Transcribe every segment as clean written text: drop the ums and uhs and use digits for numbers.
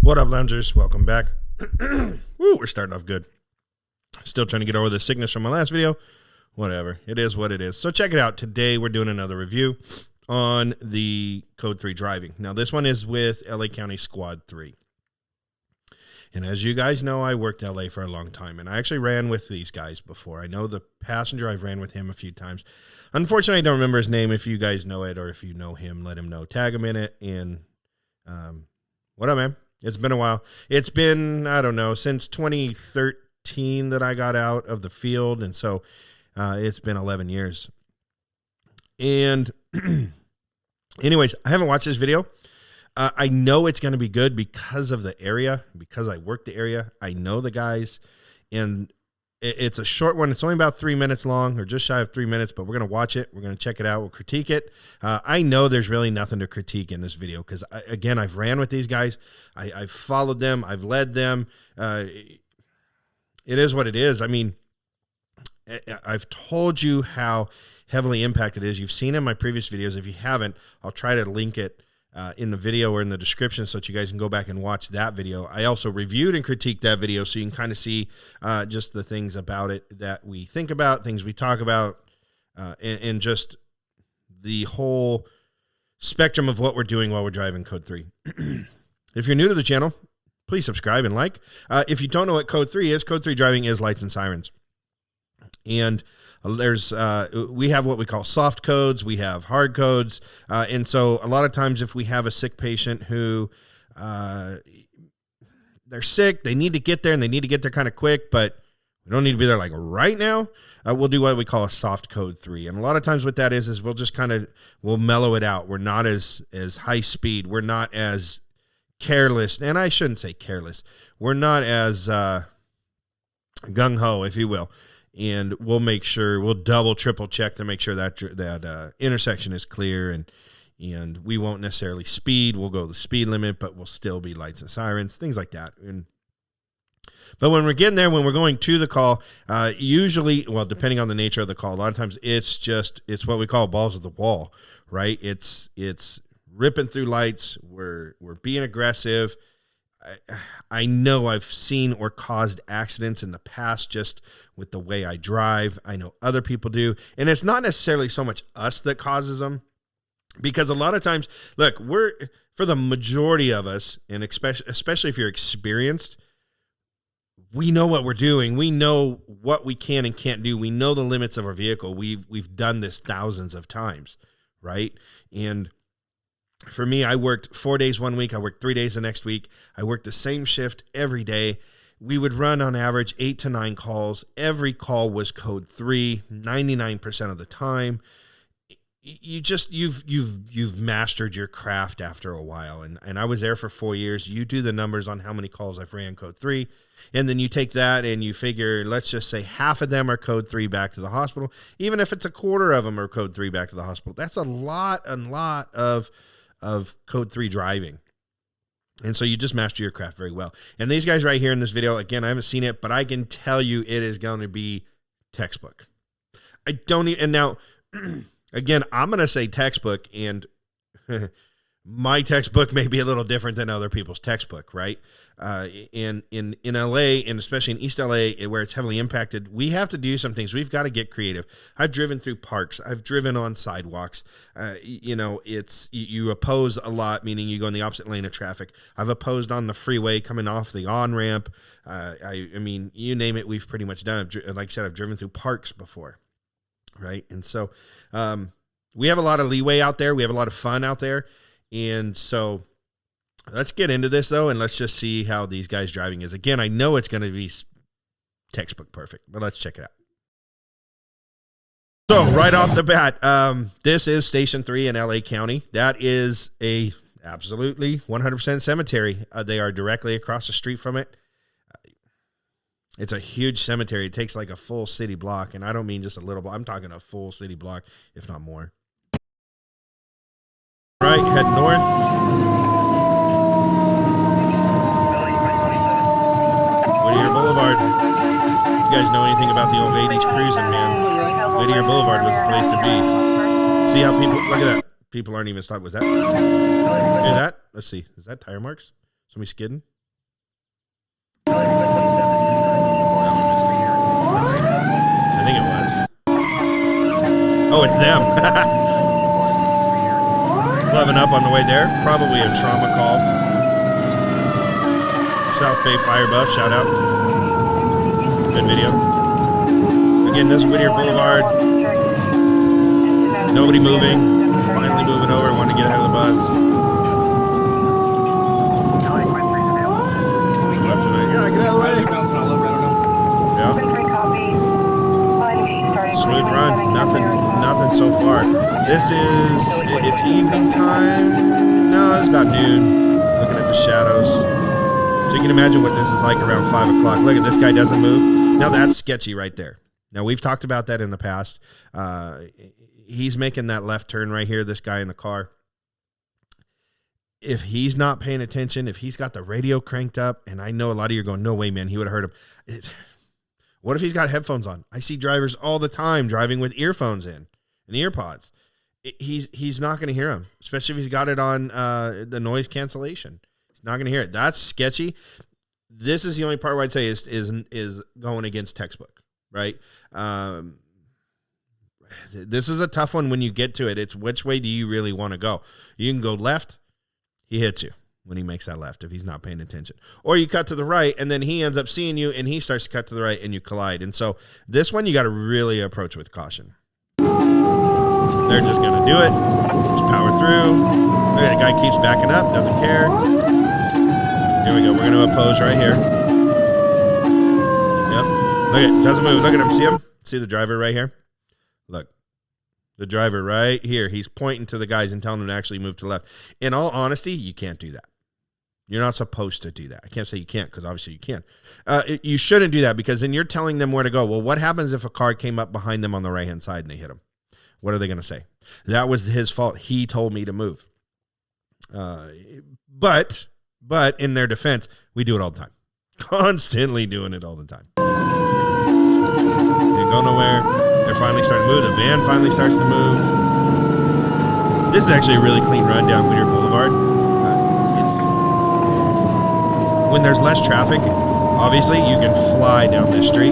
What up, loungers? Welcome back. Woo, we're starting off good. Still trying to get over the sickness from my last video. Whatever. It is what it is. So check it out. Today we're doing another review on the Code 3 driving. Now this one is with LA County Squad 3. And as you guys know, I worked LA for a long time, and I actually ran with these guys before. I know the passenger. I've ran with him a few times. Unfortunately, I don't remember his name. If you guys know it, or if you know him, let him know. Tag him in it. And what up, man? It's been a while. It's been, I don't know, since 2013 that I got out of the field, and so it's been 11 years. And anyways, I haven't watched this video. I know it's going to be good because of the area, because I work the area. I know the guys, and it's a short one. It's only about 3 minutes long, or just shy of 3 minutes, but we're going to watch it. We're going to check it out. We'll critique it. I know there's really nothing to critique in this video because, again, I've ran with these guys. I've followed them. I've led them. It is what it is. I mean, I've told you how heavily impacted it is. You've seen it in my previous videos. If you haven't, I'll try to link it in the video or in the description so that you guys can go back and watch that video. I also reviewed and critiqued that video so you can kind of see just the things about it that we think about, things we talk about, and just the whole spectrum of what we're doing while we're driving Code 3. If you're new to the channel, please subscribe and like. If you don't know what Code 3 is, Code 3 driving is lights and sirens. And there's we have what we call soft codes, we have hard codes, and so a lot of times if we have a sick patient who they're sick, they need to get there, and they need to get there kind of quick, but we don't need to be there like right now, we'll do what we call a soft Code 3. And a lot of times what that is we'll just we'll mellow it out. We're not as high speed, we're not as careless, and I shouldn't say careless, we're not as gung-ho, if you will. And we'll make sure, we'll double, triple check to make sure that intersection is clear, and we won't necessarily speed. We'll go the speed limit, but we'll still be lights and sirens, things like that. But when we're getting there, when we're going to the call, usually, well, depending on the nature of the call, a lot of times it's what we call balls of the wall, right? It's ripping through lights. We're being aggressive. I know I've seen or caused accidents in the past just with the way I drive. I know other people do. And it's not necessarily so much us that causes them, because a lot of times, look, for the majority of us, and especially if you're experienced, we know what we're doing. We know what we can and can't do. We know the limits of our vehicle. We've done this thousands of times, right? And for me, I worked 4 days one week. I worked 3 days the next week. I worked the same shift every day. We would run on average 8 to 9 calls. Every call was Code 3, 99% of the time. You've mastered your craft after a while. And I was there for 4 years. You do the numbers on how many calls I've ran Code 3. And then you take that and you figure, let's just say half of them are Code 3 back to the hospital. Even if it's a quarter of them are Code 3 back to the hospital. That's a lot of Code 3 driving. And so you just master your craft very well. And these guys right here in this video, again, I haven't seen it, but I can tell you it is going to be textbook. And now, again, I'm going to say textbook, and my textbook may be a little different than other people's textbook, right? In LA, and especially in East LA, where it's heavily impacted, we have to do some things. We've got to get creative. I've driven through parks. I've driven on sidewalks. You oppose a lot, meaning you go in the opposite lane of traffic. I've opposed on the freeway coming off the on-ramp. I mean, you name it, we've pretty much done it. Like I said, I've driven through parks before, right? And so we have a lot of leeway out there. We have a lot of fun out there. And so let's get into this, though, and let's just see how these guys driving is. Again, I know it's going to be textbook perfect, but let's check it out. So right off the bat, this is Station 3 in LA County. That is a absolutely 100% cemetery. They are directly across the street from it. It's a huge cemetery. It takes like a full city block, and I don't mean just a little block. I'm talking a full city block, if not more. Right, head north. Whittier Boulevard. You guys know anything about the old 80s cruising, man? Whittier Boulevard was the place to be. See how people, look at that. People aren't even stopped. Was that? Hear that? Let's see. Is that tire marks? Somebody skidding? Let's see. I think it was. Oh, it's them. Clevin up on the way there. Probably a trauma call. South Bay Fire Buff, shout out. Good video. Again, this is Whittier Boulevard. Nobody moving. Finally moving over. Want to get ahead of the bus. Yeah, get out of the way. Yeah. Smooth run. Nothing so far. This is, it's evening time. No, it's about noon. Looking at the shadows. So you can imagine what this is like around 5 o'clock. Look at this guy doesn't move. Now that's sketchy right there. Now we've talked about that in the past. He's making that left turn right here, this guy in the car. If he's not paying attention, if he's got the radio cranked up, and I know a lot of you are going, no way, man, he would have heard him. What if he's got headphones on? I see drivers all the time driving with earphones in and earpods. He's not going to hear him, especially if he's got it on the noise cancellation. He's not going to hear it. That's sketchy. This is the only part where I'd say is going against textbook, right? This is a tough one when you get to it. It's which way do you really want to go? You can go left. He hits you when he makes that left if he's not paying attention. Or you cut to the right, and then he ends up seeing you, and he starts to cut to the right, and you collide. And so this one you got to really approach with caution. They're just going to do it. Just power through. Look at that guy keeps backing up, doesn't care. Here we go. We're going to oppose right here. Yep. Look at it. Doesn't move. Look at him. See him? See the driver right here? Look. The driver right here, he's pointing to the guys and telling them to actually move to the left. In all honesty, you can't do that. You're not supposed to do that. I can't say you can't because obviously you can. You shouldn't do that because then you're telling them where to go. Well, what happens if a car came up behind them on the right-hand side and they hit him? What are they going to say? That was his fault. He told me to move. But in their defense, we do it all the time. Constantly doing it all the time. They go nowhere. They're finally starting to move. The van finally starts to move. This is actually a really clean run down Whittier Boulevard. When there's less traffic, obviously, you can fly down this street.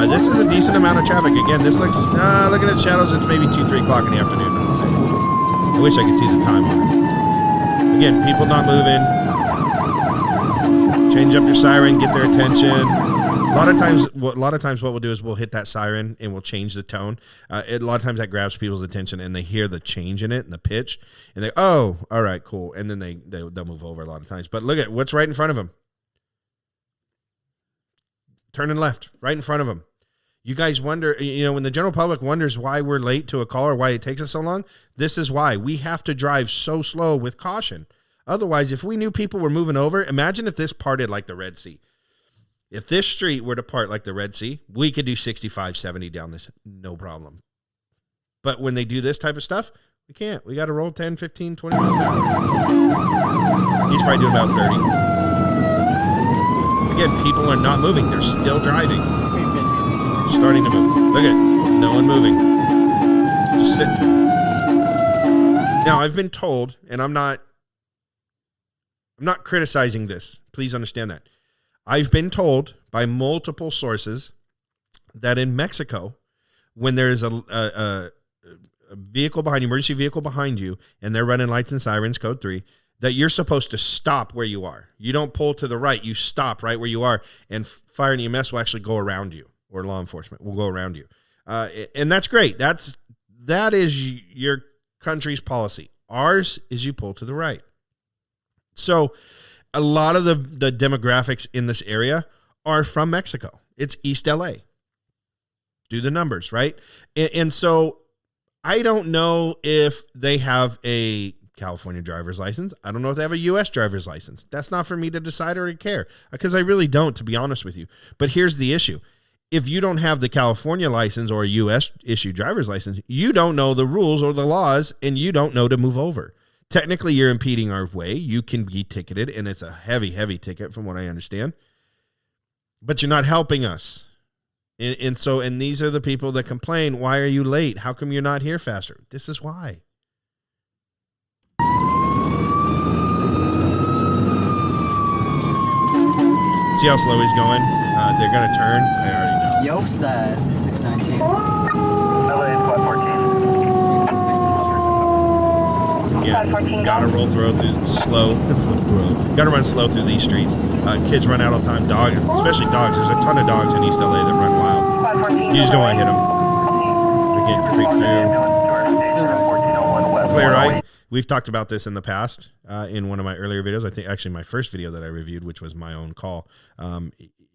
This is a decent amount of traffic. Again, this looks, looking at shadows, it's maybe 2-3 o'clock in the afternoon, I would say. I wish I could see the time on it. Again, people not moving. Change up your siren, get their attention. A lot of times what we'll do is we'll hit that siren and we'll change the tone. A lot of times that grabs people's attention and they hear the change in it and the pitch and they, oh, all right, cool. And then they'll move over a lot of times. But look at what's right in front of them. Turning left, right in front of them. You guys wonder, when the general public wonders why we're late to a call or why it takes us so long, this is why. We have to drive so slow with caution. Otherwise, if we knew people were moving over, imagine if this parted like the Red Sea. If this street were to part like the Red Sea, we could do 65, 70 down this, no problem. But when they do this type of stuff, we can't. We got to roll 10, 15, 20 miles an hour. He's probably doing about 30. Again, people are not moving. They're still driving. Starting to move. Look at no one moving. Just sitting. Now, I've been told, and I'm not criticizing this. Please understand that. I've been told by multiple sources that in Mexico, when there's a vehicle behind you, emergency vehicle behind you, and they're running lights and sirens, code 3, that you're supposed to stop where you are. You don't pull to the right. You stop right where you are, and fire and EMS will actually go around you, or law enforcement will go around you. And that's great. That is your country's policy. Ours is you pull to the right. So a lot of the demographics in this area are from Mexico. It's East LA. Do the numbers, right? And so I don't know if they have a California driver's license. I don't know if they have a U.S. driver's license. That's not for me to decide or to care, because I really don't, to be honest with you. But here's the issue. If you don't have the California license or a U.S. issued driver's license, you don't know the rules or the laws, and you don't know to move over. Technically, you're impeding our way. You can be ticketed, and it's a heavy, heavy ticket from what I understand. But you're not helping us. And these are the people that complain, why are you late? How come you're not here faster? This is why. See how slow he's going? They're going to turn. I already know. Yope's at 619. LA 514. Yeah, gotta roll through slow. Gotta run slow through these streets. Kids run out all the time. Dogs, especially dogs. There's a ton of dogs in East LA that run wild. You just don't want to hit them. They're getting creeped through. Clear right. We've talked about this in the past in one of my earlier videos. I think actually my first video that I reviewed, which was my own call.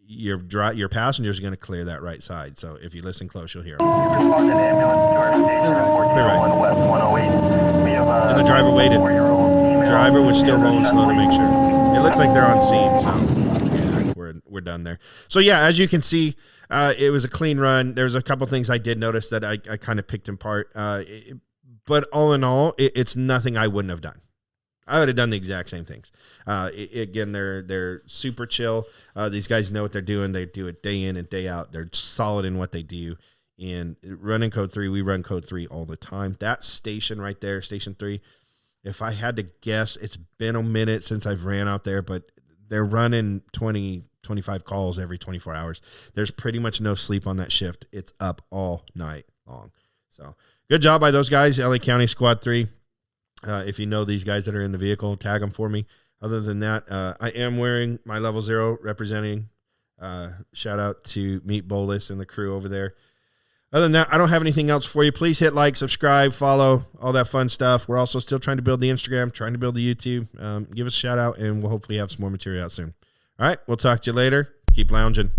Your passenger's going to clear that right side. So if you listen close, you'll hear them. And the driver waited. The driver was still rolling slow to make sure. It looks like they're on scene, so yeah, we're done there. So yeah, as you can see, it was a clean run. There's a couple things I did notice that I kind of picked apart. But all in all, it's nothing I wouldn't have done. I would have done the exact same things. Again, they're super chill. These guys know what they're doing. They do it day in and day out. They're solid in what they do. And running code 3, we run code 3 all the time. That station right there, station 3, if I had to guess, it's been a minute since I've ran out there, but they're running 20, 25 calls every 24 hours. There's pretty much no sleep on that shift. It's up all night long. So good job by those guys, LA County Squad 3. If you know these guys that are in the vehicle, tag them for me. Other than that, I am wearing my level 0 representing. Shout out to Meat Bolus and the crew over there. Other than that, I don't have anything else for you. Please hit like, subscribe, follow, all that fun stuff. We're also still trying to build the Instagram, trying to build the YouTube. Give us a shout out, and we'll hopefully have some more material out soon. All right, we'll talk to you later. Keep lounging.